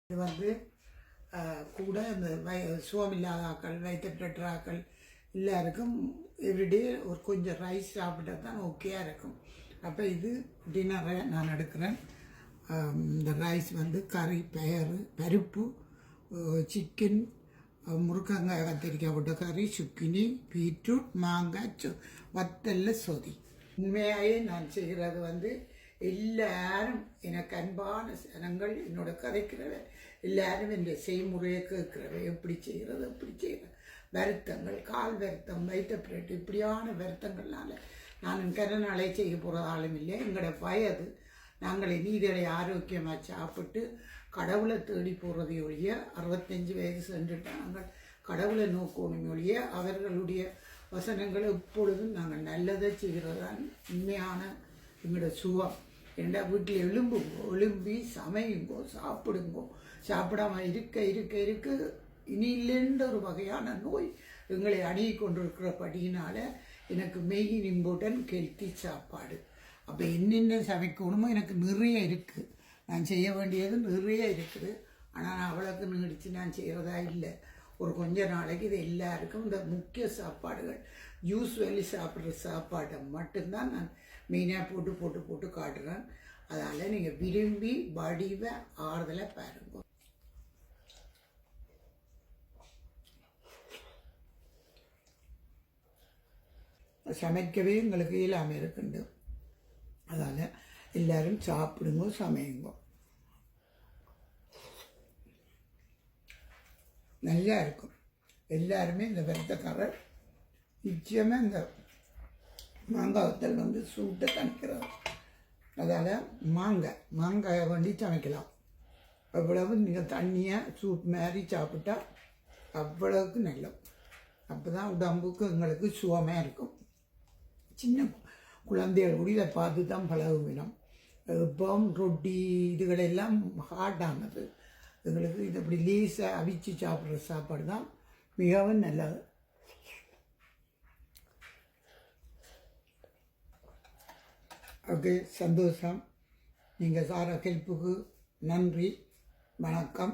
இது வந்து கூட இந்த சுவமில்லாத ஆக்கள் வயிற்றுப்பட்ட ஆக்கள் எல்லாருக்கும் எவ்ரிடே ஒரு கொஞ்சம் ரைஸ் சாப்பிட்டா தான் ஓகேயாக இருக்கும். அப்போ இது டின்னரை நான் எடுக்கிறேன். இந்த ரைஸ் வந்து கறி பருப்பு சிக்கன் முருங்கங்காய் கத்திரிக்காய் போட்ட கறி சுக்கினி பீட்ரூட் மாங்காய் வத்தல்ல சொதி. உண்மையாகவே நான் செய்கிறது வந்து எல்லாரும் எனக்கு அன்பான ஜனங்கள் என்னோட கதைக்கிறவ எல்லாரும் என்ற செய்முறையை கேட்கிறவ எப்படி செய்கிறது வருத்தங்கள் கால் வருத்தம் வயிற்றுப்பிரட்டு இப்படியான வருத்தங்கள்னால நான் கரநாளை செய்ய போகிறதாலும் இல்லை. எங்களோட வயது நாங்கள் நீதிகளை ஆரோக்கியமாக சாப்பிட்டு கடவுளை தேடி போகிறதை ஒழிய 65 வயது சென்றுட்டு நாங்கள் கடவுளை நோக்கணும் ஒழிய அவர்களுடைய வசனங்களை எப்பொழுதும் நாங்கள் நல்லதை செய்கிறதான் உண்மையான எங்களோட சுகம். ரெண்டா வீட்டில் எழும்பி சமையுங்கோ சாப்பிடுங்கோ. சாப்பிடாம இருக்க இனி இல்லைன்ற ஒரு வகையான நோய் எங்களை அணுகி கொண்டிருக்கிறபடியினால எனக்கு மெயின் இம்பார்ட்டன்ட் ஹெல்த்தி சாப்பாடு. அப்போ என்னென்ன சமைக்கணுமோ எனக்கு நிறைய இருக்குது, நான் செய்ய வேண்டியது நிறைய இருக்குது. ஆனால் நான் அவ்வளோக்கு நீடித்து நான் செய்கிறதா இல்லை. ஒரு கொஞ்ச நாளைக்கு இது எல்லாருக்கும் இந்த முக்கிய சாப்பாடுகள் யூஸ்வலி சாப்பிட்ற சாப்பாட்டை மட்டும்தான் நான் மெயினாக போட்டு காட்டுறேன். அதனால் நீங்கள் விரும்பி வடிவை ஆறுதலை பாருங்க. சமைக்கவே எங்களுக்கு இல்லாமல் இருக்குண்டு. அதனால் எல்லோரும் சாப்பிடுங்க சமையுங்க. நல்லா இருக்கும். எல்லாருமே இந்த விரதக்காரர் நிச்சயமாக இந்த மாங்காய் வத்தல் வந்து சூட்டை தணிக்கிறது. அதால் மாங்காயை வண்டி சமைக்கலாம். அவ்வளவு நீங்கள் தண்ணியாக சூப் மாதிரி சாப்பிட்டா அவ்வளவுக்கு நல்லது. அப்போ தான் உடம்புக்கு எங்களுக்கு சுகமாக இருக்கும். சின்ன குழந்தைகள் கூட இதை பார்த்து தான் பழகுவினோம். இப்போவும் ரொட்டி இதுகளெல்லாம் ஹார்டானது. எங்களுக்கு இது அப்படி லேசாக அவிச்சு சாப்பிட்ற சாப்பாடு தான் மிகவும் நல்லது. ஓகே, சந்தோஷம். நீங்கள் சார ஹெல்ப்புக்கு நன்றி, வணக்கம்.